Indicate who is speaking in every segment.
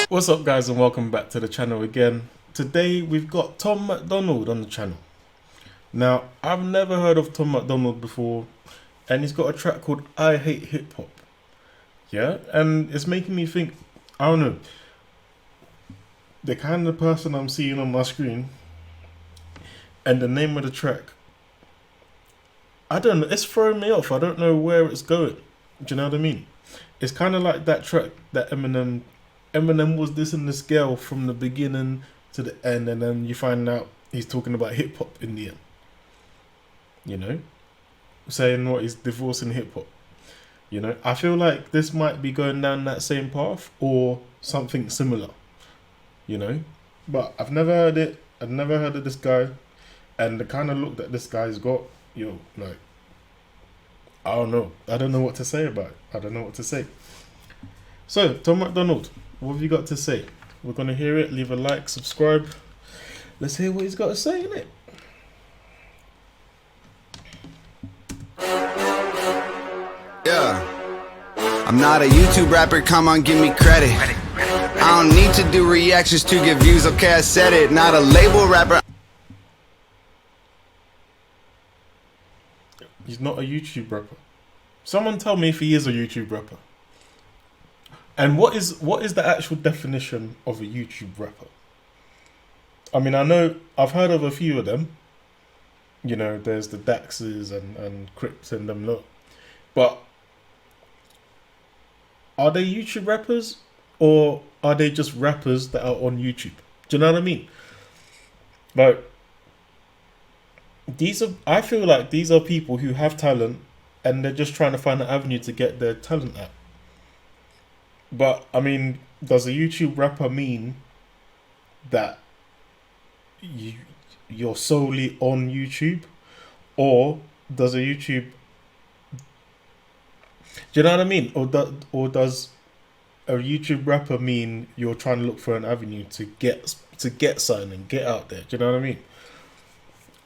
Speaker 1: What's up, guys, and welcome back to the channel again. Today we've got Tom Macdonald on the channel. Now, I've never heard of Tom Macdonald before, and he's got a track called I Hate HipHop. Yeah, and it's making me think, I don't know, the kind of person I'm seeing on my screen and the name of the track, I don't know, it's throwing me off. I don't know where it's going. Do you know what I mean? It's kind of like that track that Eminem was dissing this girl from the beginning to the end, and then you find out he's talking about hip hop in the end. You know, saying what he's divorcing hip hop. You know, I feel like this might be going down that same path or something similar. You know, but I've never heard it. I've never heard of this guy, and the kind of look that this guy's got, yo, like, I don't know. I don't know what to say about it. I don't know what to say. So, Tom Macdonald, what have you got to say? We're going to hear it. Leave a like, subscribe. Let's hear what he's got to say, innit?
Speaker 2: Yeah. I'm not a YouTube rapper, come on, give me credit. I don't need to do reactions to get views, okay, I said it. Not a label rapper.
Speaker 1: He's not a YouTube rapper. Someone tell me if he is a YouTube rapper. And what is the actual definition of a YouTube rapper? I mean, I know I've heard of a few of them. You know, there's the Daxes and Crips and them lot. But are they YouTube rappers, or are they just rappers that are on YouTube? Do you know what I mean? Like, I feel like these are people who have talent and they're just trying to find an avenue to get their talent out. But, I mean, does a YouTube rapper mean that you're solely on YouTube? Or does a YouTube... Do you know what I mean? Or does a YouTube rapper mean you're trying to look for an avenue to get something and get out there? Do you know what I mean?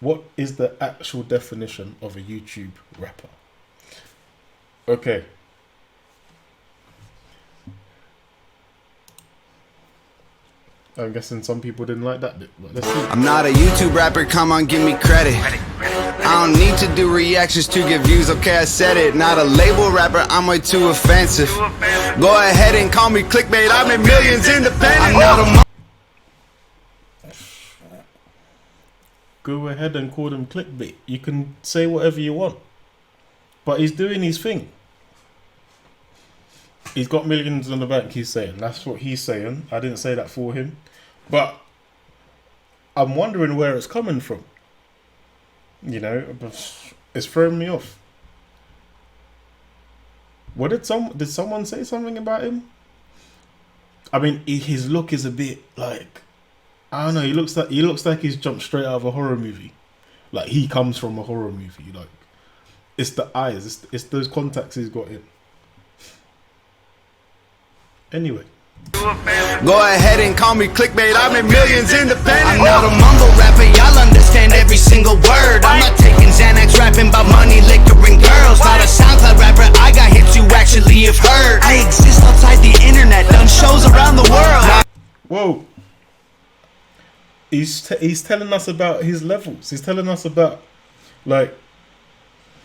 Speaker 1: What is the actual definition of a YouTube rapper? Okay. I'm guessing some people didn't like that bit, but let's see.
Speaker 2: I'm not a YouTube rapper, come on, give me credit. I don't need to do reactions to get views, okay, I said it. Not a label rapper, I'm way too offensive. Go ahead and call me clickbait, I made millions independent. I'm not a
Speaker 1: Go ahead and call them clickbait. You can say whatever you want. But he's doing his thing. He's got millions in the bank, he's saying. That's what he's saying. I didn't say that for him. But I'm wondering where it's coming from. You know, it's throwing me off. What did someone say something about him? I mean, his look is a bit like, I don't know, he looks like he's jumped straight out of a horror movie. Like, he comes from a horror movie. Like, it's the eyes, it's those contacts he's got in. Anyway.
Speaker 2: Go ahead and call me clickbait, I made millions independent. I'm not a mumble rapper, y'all understand every single word. I'm not taking Xanax, rapping about money, liquor, and girls. Not a SoundCloud rapper, I got hits you actually have heard. I exist outside the internet, done shows around the world. Whoa.
Speaker 1: He's telling us about his levels. He's telling us about, like,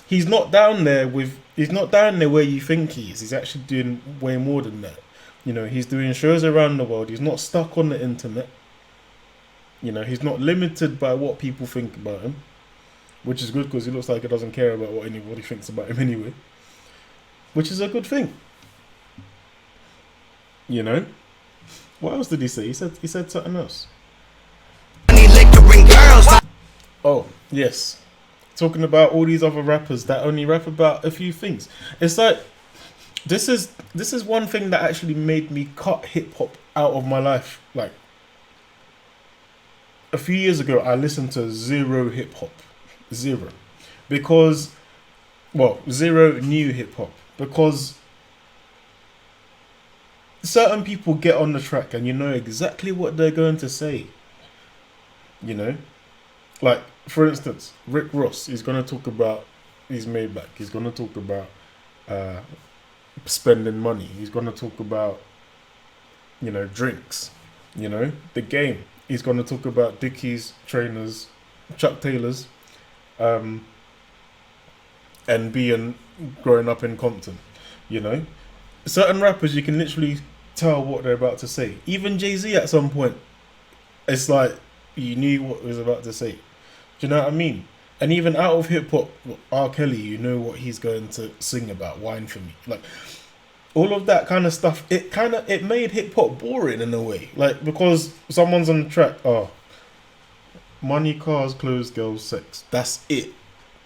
Speaker 1: he's not down there where you think he is. He's actually doing way more than that. You know, he's doing shows around the world. He's not stuck on the internet. You know, he's not limited by what people think about him, which is good because he looks like he doesn't care about what anybody thinks about him anyway, which is a good thing. You know, what else did he say? He said something else. Oh, yes. Talking about all these other rappers that only rap about a few things. It's like, this is one thing that actually made me cut hip hop out of my life. Like, a few years ago, I listened to zero hip hop. Zero. Because, well, zero new hip hop. Because certain people get on the track and you know exactly what they're going to say. You know? Like, for instance, Rick Ross is going to talk about his Maybach. He's going to talk about spending money. He's gonna talk about, you know, drinks, you know, the game. He's gonna talk about Dickies, trainers, Chuck Taylors, and being growing up in Compton. You know, certain rappers you can literally tell what they're about to say. Even Jay-Z at some point, it's like you knew what he was about to say. Do you know what I mean? And even out of hip hop, R. Kelly, you know what he's going to sing about. Wine for me, like all of that kind of stuff. It made hip hop boring in a way, like because someone's on the track. Oh, money, cars, clothes, girls, sex. That's it.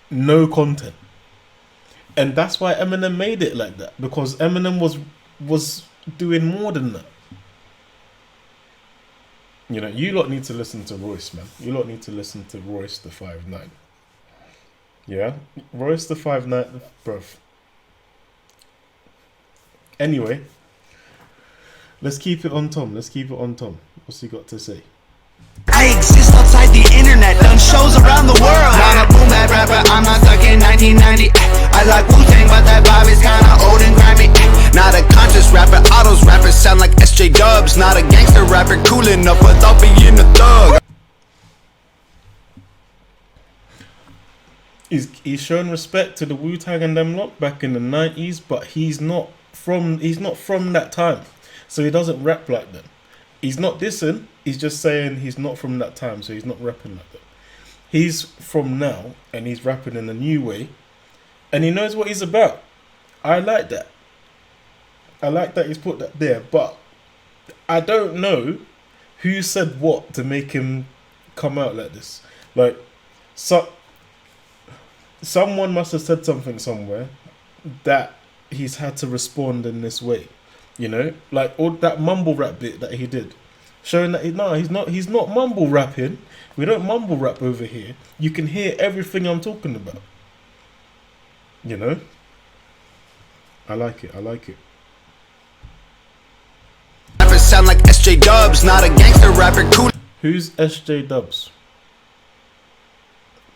Speaker 1: No content. And that's why Eminem made it like that, because Eminem was doing more than that. You know, you lot need to listen to Royce, man. You lot need to listen to Royce the 5'9". Yeah? Royce the 5'9", bruv. Anyway, let's keep it on Tom. What's he got to say?
Speaker 2: I exist outside the internet, done shows around the world. Not a boom bap rapper, I'm not stuck in 1990. I like Wu-Tang, but that vibe is kinda old and grimy. Not a conscious rapper, autos rappers sound like SJ Dubs. Not a gangster rapper, cool enough without being a thug.
Speaker 1: He's shown respect to the Wu-Tang and them lot back in the 90s, but he's not from that time, so he doesn't rap like them. He's not dissing, he's just saying he's not from that time, so he's not rapping like that. He's from now, and he's rapping in a new way, and he knows what he's about. I like that. I like that he's put that there, but I don't know who said what to make him come out like this. Like, someone must have said something somewhere that he's had to respond in this way. You know, like all that mumble rap bit that he did, showing that he's not mumble rapping. We don't mumble rap over here. You can hear everything I'm talking about. You know, I like it.
Speaker 2: Rappers sound like SJ Dubs, not a gangster rapper, cool.
Speaker 1: Who's SJ Dubs?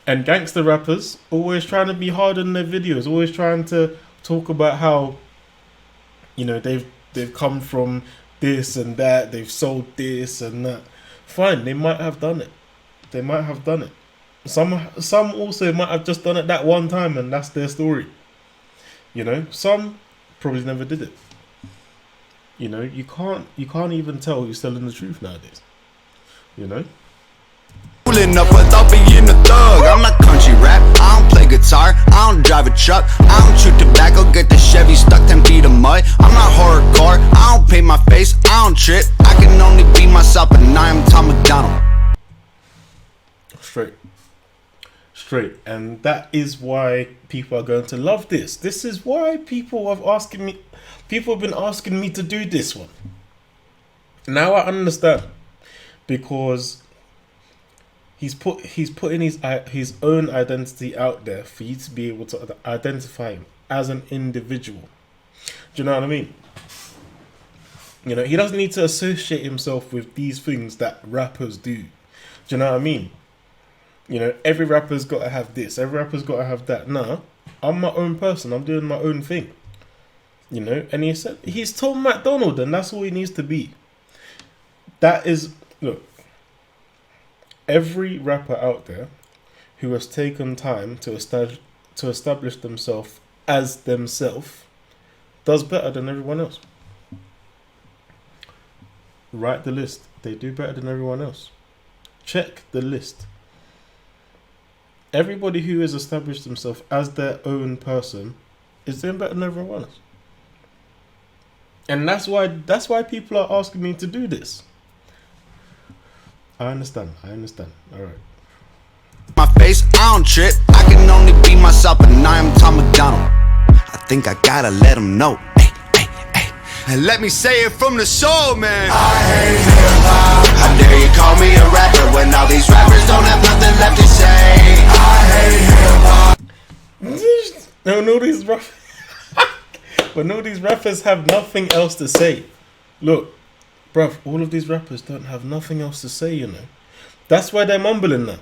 Speaker 1: And gangster rappers always trying to be hard in their videos, always trying to talk about how, you know, they've come from this and that, they've sold this and that. Fine, they might have done it. Some also might have just done it that one time and that's their story. You know, some probably never did it. You know, you can't even tell who's telling the truth nowadays. You know?
Speaker 2: Cool enough without being a thug. I'm not country rap, I don't play guitar, I don't drive a truck, I don't chew tobacco, get the Chevy stuck 10 feet of mud. I'm not hardcore, I don't paint my face, I don't trip, I can only be myself and I am Tom Macdonald.
Speaker 1: Straight. And that is why people are going to love this. This is why people have been asking me to do this one. Now I understand, because he's putting his own identity out there for you to be able to identify him as an individual. Do you know what I mean? You know, he doesn't need to associate himself with these things that rappers do. Do you know what I mean? You know, every rapper's got to have this, every rapper's got to have that. Nah, I'm my own person, I'm doing my own thing. You know, and he said he's Tom Macdonald, and that's all he needs to be. That is, look, every rapper out there who has taken time to establish themselves as themselves does better than everyone else. Write the list. They do better than everyone else. Check the list. Everybody who has established themselves as their own person is doing better than everyone else. And that's why people are asking me to do this. I understand. Alright.
Speaker 2: My face, I don't trip, I can only be myself and I am Tom Macdonald. I think I gotta let him know. And let me say it from the soul, man. I hate hip-hop. How dare you call me a rapper when all these rappers don't have nothing left to say. I hate hip-hop.
Speaker 1: No, these rappers have nothing else to say. Look, bruv, all of these rappers don't have nothing else to say, you know. That's why they're mumbling now.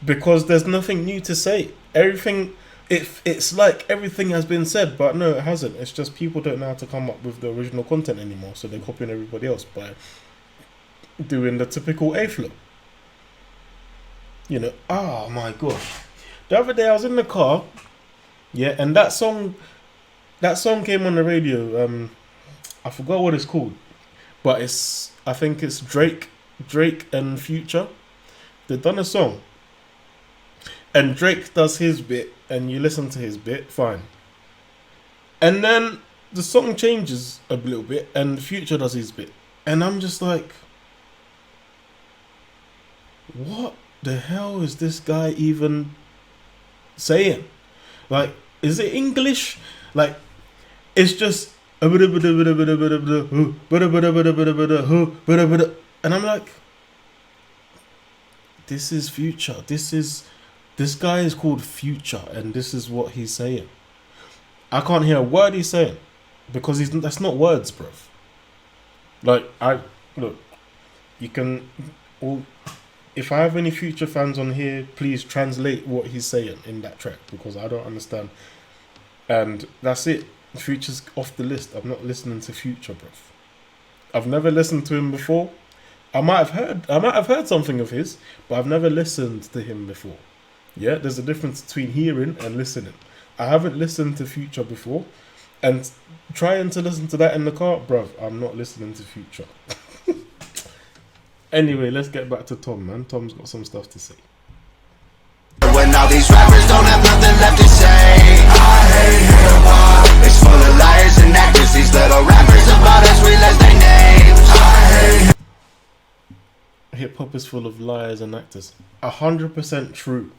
Speaker 1: Because there's nothing new to say. Everything, it's like everything has been said, but no, it hasn't. It's just people don't know how to come up with the original content anymore, so they're copying everybody else by doing the typical A flow. You know, oh my gosh. The other day I was in the car, yeah, and that song came on the radio. I forgot what it's called, but I think it's Drake and Future. They've done a song, and Drake does his bit, and you listen to his bit, fine. And then the song changes a little bit, and Future does his bit, and I'm just like, what the hell is this guy even saying? Like, is it English? Like, it's just and I'm like, this is Future. This guy is called Future, and this is what he's saying. I can't hear a word he's saying because that's not words, bruv. Like, you can all. If I have any Future fans on here, please translate what he's saying in that track because I don't understand. And that's it. Future's off the list. I'm not listening to Future, bruv. I've never listened to him before. I might have heard something of his, but I've never listened to him before. Yeah, there's a difference between hearing and listening. I haven't listened to Future before, and trying to listen to that in the car, bruv, I'm not listening to Future. Anyway, let's get back to Tom, man. Tom's got some stuff to say.
Speaker 2: When all these rappers don't have nothing left to say, I hate hip-hop. It's full of liars and actors. These little rappers about as real as their names. I hate
Speaker 1: hip-hop is full of liars and actors. 100% true.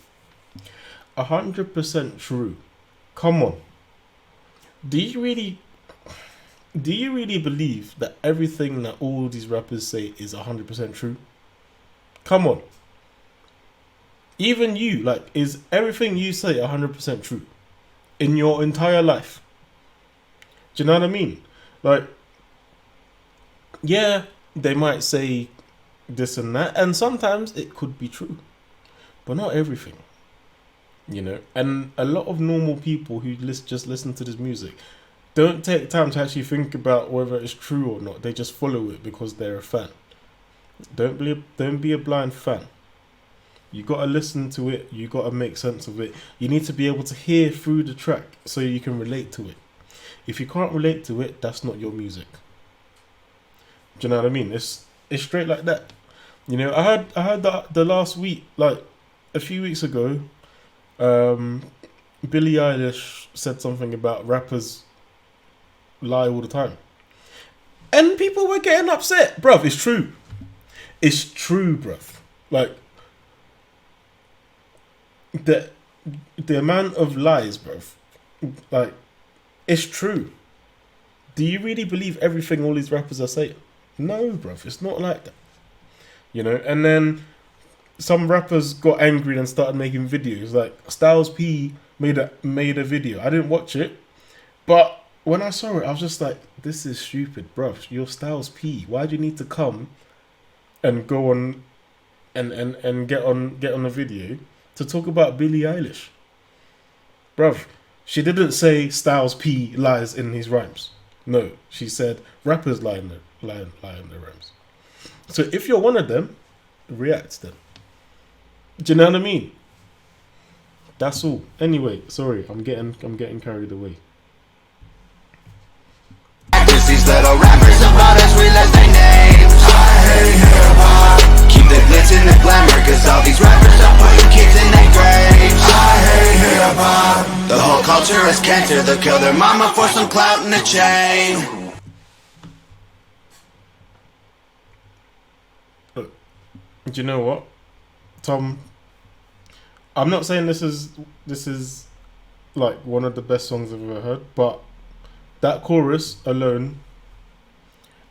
Speaker 1: 100% true. Come on. Do you really believe that everything that all these rappers say is 100% true? Come on. Even you, like, is everything you say 100% true in your entire life? Do you know what I mean? Like, yeah, they might say this and that, and sometimes it could be true, but not everything. You know, and a lot of normal people who just listen to this music don't take time to actually think about whether it's true or not. They just follow it because they're a fan. Don't be a blind fan. You gotta listen to it. You gotta make sense of it. You need to be able to hear through the track so you can relate to it. If you can't relate to it, that's not your music. Do you know what I mean? It's straight like that. You know, I heard that the last week, like a few weeks ago, Billie Eilish said something about rappers lie all the time, and people were getting upset, bruv. It's true. It's true, bruv. Like, the amount of lies, bruv. Like, it's true. Do you really believe everything all these rappers are saying? No, bruv. It's not like that. You know, and then some rappers got angry and started making videos. Like, Styles P made a video. I didn't watch it, but when I saw it, I was just like, this is stupid, bruv. You're Styles P. Why do you need to come and go on and get on a video to talk about Billie Eilish? Bruv, she didn't say Styles P lies in his rhymes. No, she said rappers lie in their rhymes. So if you're one of them, react then. Do you know what I mean? That's all. Anyway, sorry, I'm getting carried away.
Speaker 2: these little rappers about as real as their names. I hate hip-hop. Keep the glitz and the glamour, cause all these rappers are putting kids in their graves. I hate hip-hop. The whole culture is cancer. They'll kill their mama for some clout and a chain.
Speaker 1: Do you know what, Tom? I'm not saying this is like one of the best songs I've ever heard, but that chorus alone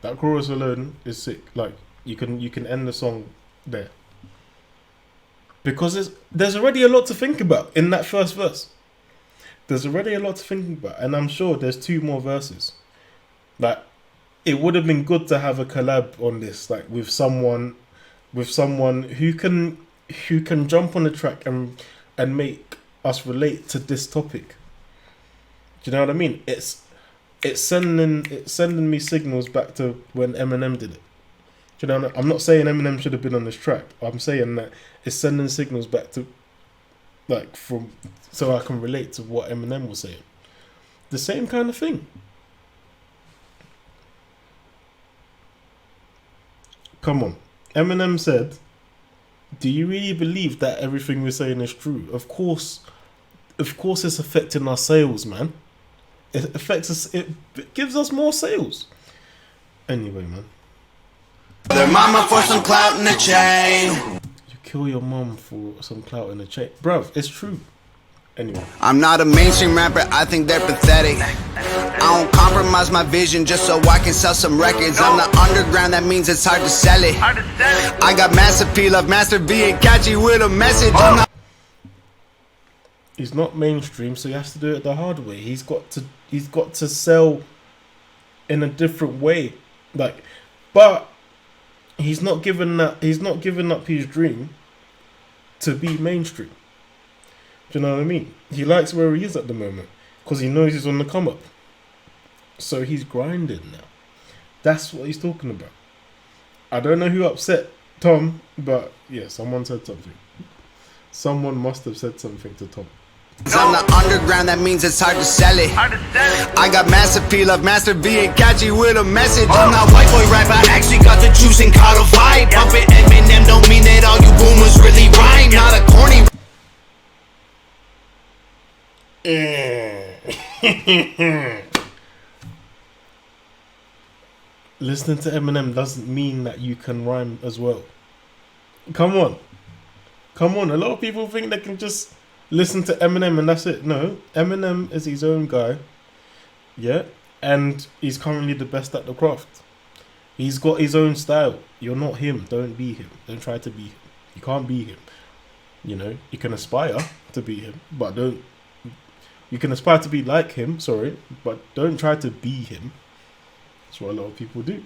Speaker 1: is sick. Like, you can end the song there, because there's already a lot to think about in that first verse. There's already a lot to think about, and I'm sure there's 2 more verses. Like, it would have been good to have a collab on this, like with someone who can jump on the track and make us relate to this topic. Do you know what I mean? It's sending me signals back to when Eminem did it. Do you know what I mean? I'm not saying Eminem should have been on this track. I'm saying that it's sending signals back to, like, from, so I can relate to what Eminem was saying. The same kind of thing. Come on. Eminem said, do you really believe that everything we're saying is true? Of course it's affecting our sales, man. It affects us, it gives us more sales. Anyway, man.
Speaker 2: Their mama for some clout in the chain.
Speaker 1: You kill your mom for some clout in the chain. Bruv, it's true. Anyway.
Speaker 2: I'm not a mainstream rapper, I think they're pathetic. I don't compromise my vision just so I can sell some records. I'm the underground, that means it's hard to sell it. I got mass appeal of Master V and catchy with a message. I'm not.
Speaker 1: He's not mainstream, so he has to do it the hard way. He's got to sell in a different way. Like, but he's not giving up his dream to be mainstream. Do you know what I mean? He likes where he is at the moment because he knows he's on the come up. So he's grinding now. That's what he's talking about. I don't know who upset Tom, but yeah, someone said something. Someone must have said something to Tom.
Speaker 2: I'm the underground, that means it's hard to sell it. I got mass appeal of Master V and catchy with a message. I'm not white boy rap, I actually got the juice and caught a vibe. Bumping Eminem don't mean that all you boomers really rhyme. Not a corny.
Speaker 1: Listening to Eminem doesn't mean that you can rhyme as well. Come on. A lot of people think they can just listen to Eminem and that's it. No, Eminem is his own guy. Yeah, and he's currently the best at the craft. He's got his own style. You're not him. Don't be him. Don't try to be him. You can't be him. You know, you can aspire to be him, but don't. You can aspire to be like him, sorry, but don't try to be him. That's what a lot of people do.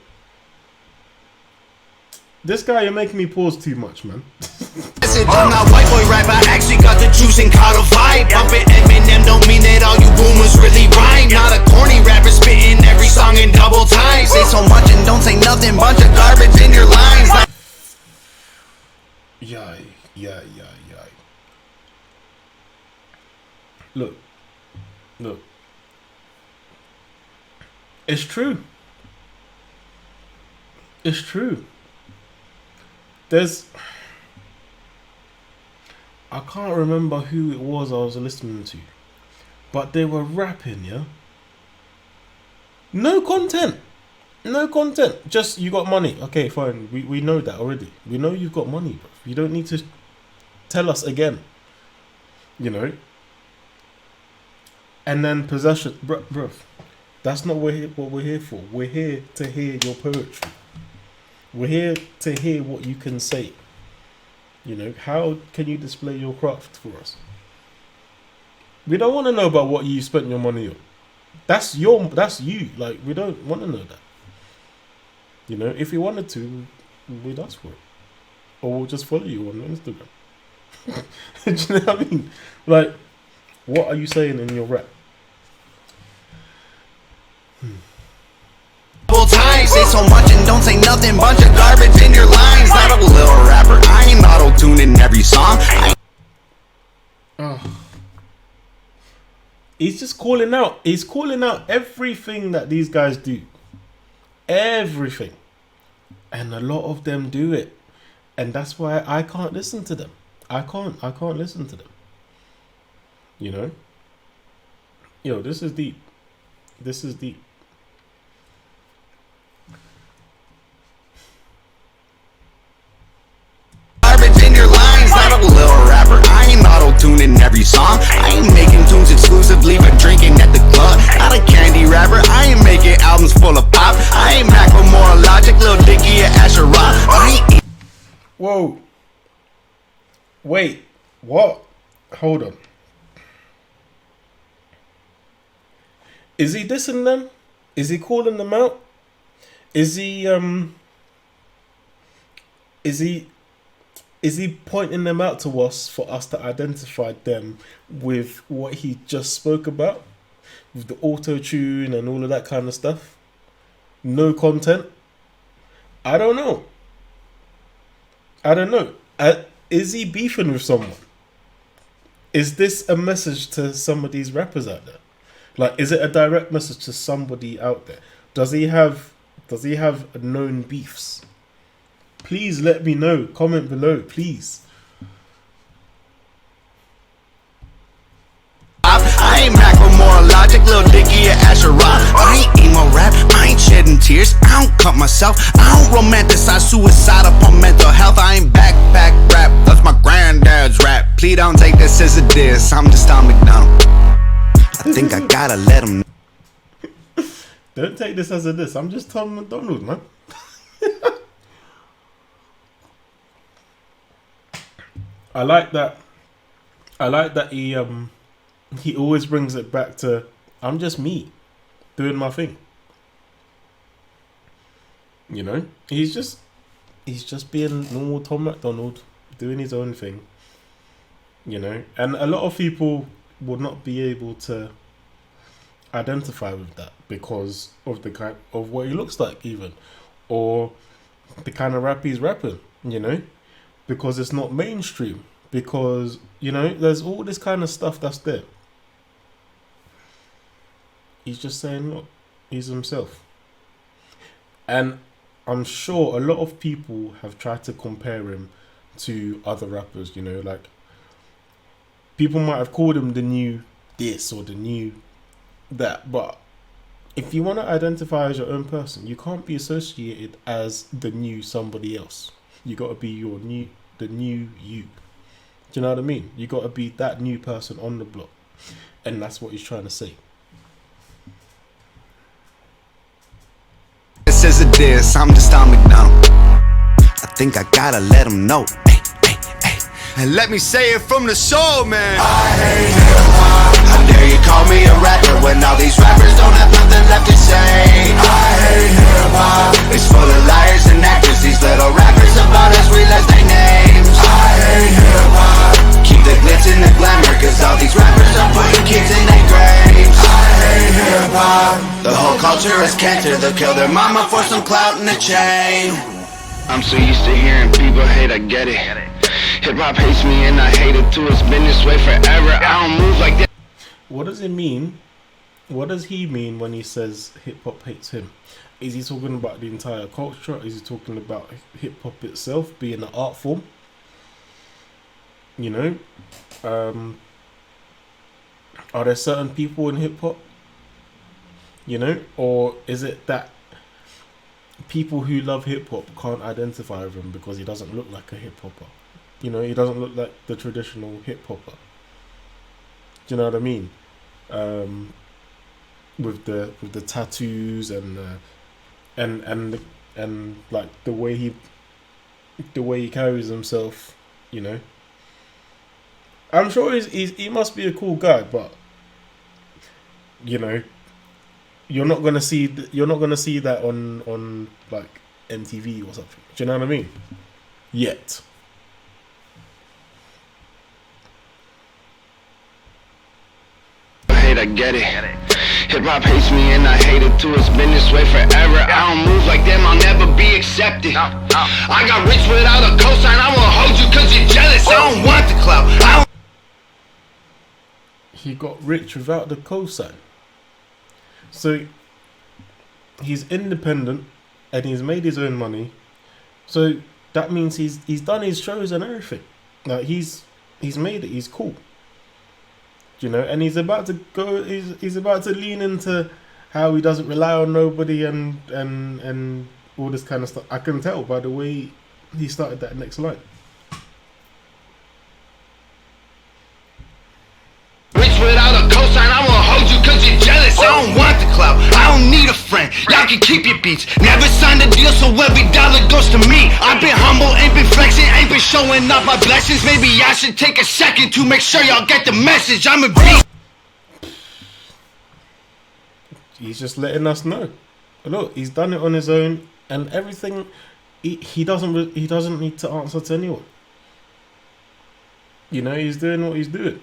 Speaker 1: This guy, you're making me pause too much, man.
Speaker 2: I'm not white boy rap, I actually got the juice and caught a vibe. Bumping Eminem don't mean that all you boomers really rhyme. Not a corny rapper spitting every song in double time. Say so much and don't say nothing, bunch of garbage in your lines.
Speaker 1: Yeah. Look. It's true. I can't remember who it was I was listening to, but they were rapping, yeah? No content. Just, you got money. Okay, fine. We know that already. We know you've got money, bro. You don't need to tell us again. You know? And then possession. Bro, that's not what we're here for. We're here to hear your poetry. We're here to hear what you can say. You know, how can you display your craft for us? We don't want to know about what you spent your money on. That's you. Like, we don't want to know that. You know, if you wanted to, we'd ask for it. Or we'll just follow you on Instagram. Do you know what I mean? Like, what are you saying in your rap?
Speaker 2: Say so much and don't say nothing, bunch of garbage in your lines. Not a little rapper, I ain't auto-tuning every song.
Speaker 1: He's just calling out. He's calling out everything that these guys do. Everything. And a lot of them do it. And that's why I can't listen to them. I can't listen to them. You know? Yo, this is deep.
Speaker 2: Not a little rapper, I ain't auto-tuning every song. I ain't making tunes exclusively for drinking at the club. Not a candy rapper, I ain't making albums full of pop. I ain't Macklemore, Logic, Lil Dicky, or Asher Rock.
Speaker 1: Whoa. Wait, what? Hold on. Is he dissing them? Is he calling them out? Is he Is he pointing them out to us for us to identify them with what he just spoke about? With the auto-tune and all of that kind of stuff? No content? I don't know. Is he beefing with someone? Is this a message to some of these rappers out there? Like, is it a direct message to somebody out there? Does he have known beefs? Please let me know. Comment below, please.
Speaker 2: I ain't Macklemore, Logic, Lil Dicky, or Asherah. I ain't emo rap, I ain't shedding tears. I don't cut myself, I don't romanticize suicide upon mental health. I ain't backpack rap, that's my granddad's rap. Please don't take this as a diss, I'm just on Macdonald. I think I gotta let him know.
Speaker 1: Don't take this as a diss, I'm just Tom Macdonald, man. I like that he always brings it back to, I'm just me doing my thing. You know, he's just being normal Tom Macdonald doing his own thing. You know, and a lot of people would not be able to identify with that because of the kind of what he looks like, even, or the kind of rap he's rapping. You know, because it's not mainstream. Because, you know, there's all this kind of stuff that's there. He's just saying, look, he's himself. And I'm sure a lot of people have tried to compare him to other rappers, you know, like, people might have called him the new this or the new that, but if you want to identify as your own person, you can't be associated as the new somebody else. You got to be the new you. Do you know what I mean? You got to be that new person on the block. And that's what he's trying to say.
Speaker 2: This is a diss, I'm just on Macdonald. I think I gotta let him know. Hey, hey, hey. And let me say it from the soul, man. I hate hip-hop. How dare you call me a rapper when all these rappers don't have nothing left to say? I hate hip-hop. It's full of liars and actors. These little rappers about us, we left their names. I hate hip-hop. Keep the glitz and the glamour, cause all these rappers are putting kids in their graves. I hate hip-hop. The whole culture is cancer. They'll kill their mama for some clout in a chain. I'm so used to hearing people hate, I get it. Hip-hop hates me and I hate it too. It's been this way forever. I don't move like that.
Speaker 1: What does it mean? What does he mean when he says hip-hop hates him? Is he talking about the entire culture? Is he talking about hip-hop itself being an art form? You know? Are there certain people in hip-hop? You know? Or is it that people who love hip-hop can't identify with him because he doesn't look like a hip-hopper? You know, he doesn't look like the traditional hip-hopper. Do you know what I mean? With the tattoos and like the way he carries himself, you know. I'm sure he must be a cool guy, but you know, you're not gonna see that on like MTV or something. Do you know what I mean? Yet.
Speaker 2: I get it. Hip-hop hates me and I hate it too. It's been this way forever. I don't move like them, I'll never be accepted. I got rich without a cosign. I won't hold you cause you're jealous. I don't want the clout.
Speaker 1: He got rich without the cosign. So he's independent and he's made his own money. So that means he's done his shows and everything. Like he's made it. He's cool. You know, and he's about to go. He's about to lean into how he doesn't rely on nobody and all this kind of stuff. I can tell by the way he started that next line.
Speaker 2: Rich without a cosign, I won't hold you cause you're jealous. I don't want the clout. I don't need a friend. Y'all can keep your beats. Never signed a deal, so every dollar goes to me. I've been humble, ain't been flexing, ain't been showing off my blessings. Maybe I should take a second to make sure y'all get the message. I'm a beast.
Speaker 1: He's just letting us know. Look, he's done it on his own and everything. He doesn't need to answer to anyone. You know, he's doing what he's doing.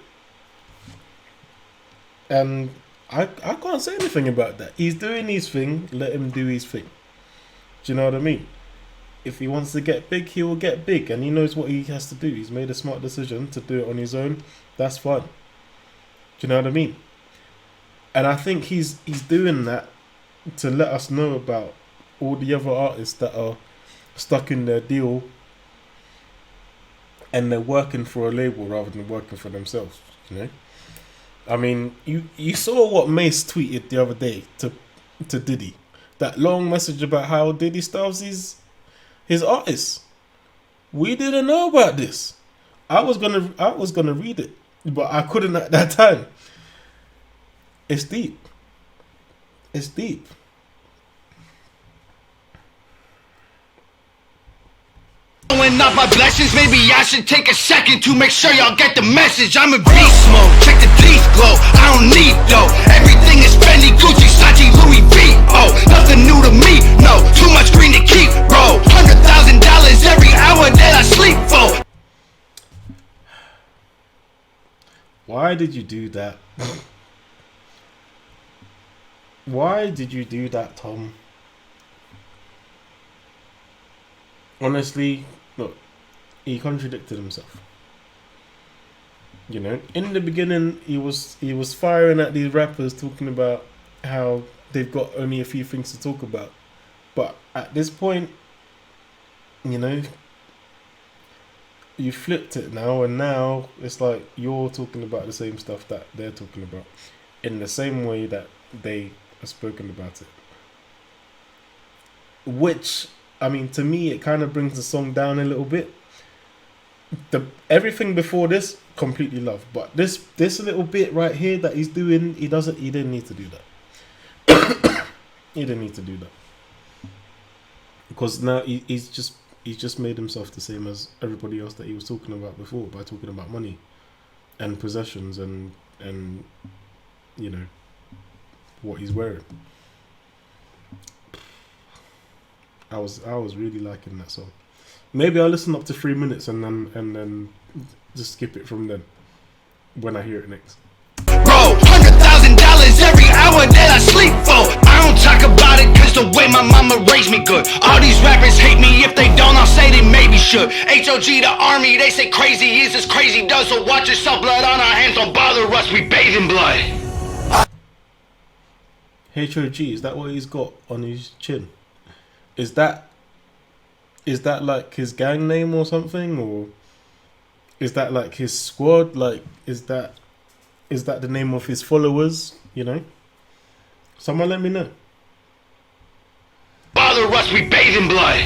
Speaker 1: And I can't say anything about that. He's doing his thing, let him do his thing. Do you know what I mean? If he wants to get big, he will get big, and he knows what he has to do. He's made a smart decision to do it on his own. That's fine. Do you know what I mean? And I think he's doing that to let us know about all the other artists that are stuck in their deal and they're working for a label rather than working for themselves, you know? I mean, you saw what Mace tweeted the other day to Diddy. That long message about how Diddy starves his artists. We didn't know about this. I was gonna read it, but I couldn't at that time. It's deep. It's deep.
Speaker 2: Showing off my blessings, maybe I should take a second to make sure y'all get the message. I'm in beast mode, check the teeth glow. I don't need dough. Everything is Fendi, Gucci, Sachi, Louis V. Oh, nothing new to me. No, too much green to keep, bro. $100,000 every hour that I sleep for.
Speaker 1: Why did you do that? Why did you do that, Tom? Honestly, look, he contradicted himself. You know, in the beginning, he was firing at these rappers, talking about how they've got only a few things to talk about. But at this point, you know, you flipped it now, and now it's like you're talking about the same stuff that they're talking about in the same way that they have spoken about it. Which, I mean, to me, it kind of brings the song down a little bit. Everything before this, completely love, but this little bit right here that he's doing, he didn't need to do that. He didn't need to do that, because now he's just made himself the same as everybody else that he was talking about before by talking about money and possessions and you know what he's wearing. I was really liking that song. Maybe I'll listen up to 3 minutes and then just skip it from then when I hear it next.
Speaker 2: Bro, $100,000 every hour that I sleep for. I don't talk about it cause the way my mama raised me good. All these rappers hate me, if they don't I'll say they maybe should. HOG the army, they say crazy is as crazy does. So watch yourself, blood on our hands, don't bother us, we bathe in blood.
Speaker 1: HOG, is that what he's got on his chin? Is that like his gang name or something, or is that like his squad? Like, is that the name of his followers? You know, someone let me know.
Speaker 2: Bother us, we bathe in blood.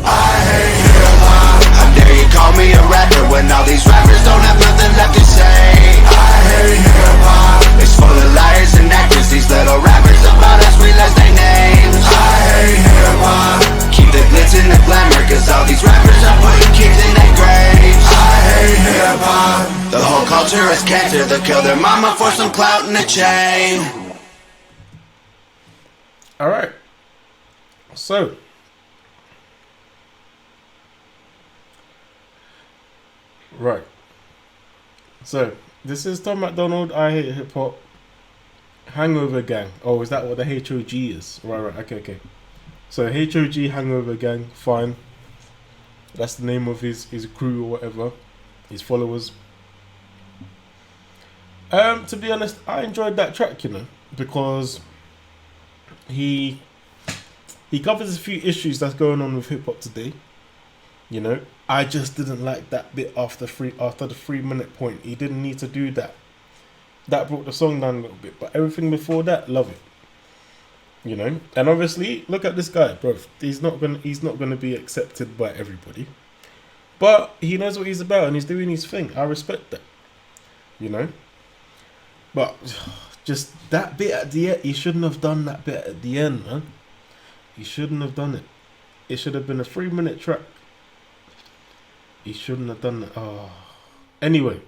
Speaker 2: I hate hip-hop. How dare you call me a rapper when all these rappers don't have nothing left to say? I hate hip-hop. It's full of liars and actors. These little rappers about us, we list their names. I hate hip-hop. Keep the glitz and the glamour, cause all these rappers are putting kids in their graves. I hate hip-hop. The whole culture is cancer. They'll kill their mama for some clout and a chain.
Speaker 1: Alright. So, right. So, this is Tom Macdonald, I Hate Hip Hop, Hangover Gang. Oh, is that what the HOG is? Right, okay. So, HOG Hangover Gang, fine. That's the name of his crew or whatever, his followers. To be honest, I enjoyed that track, you know, because he covers a few issues that's going on with hip hop today. You know, I just didn't like that bit after the 3 minute point. He didn't need to do that. That brought the song down a little bit, but everything before that, love it. You know, and obviously, look at this guy, bro. He's not gonna be accepted by everybody, but he knows what he's about and he's doing his thing. I respect that. You know, but just that bit at the end, he shouldn't have done that bit at the end, man. He shouldn't have done it. It should have been a 3 minute track. He shouldn't have done that. Oh. Anyway,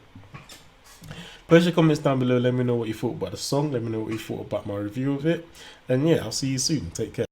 Speaker 1: post your comments down below. Let me know what you thought about the song. Let me know what you thought about my review of it. And yeah, I'll see you soon. Take care.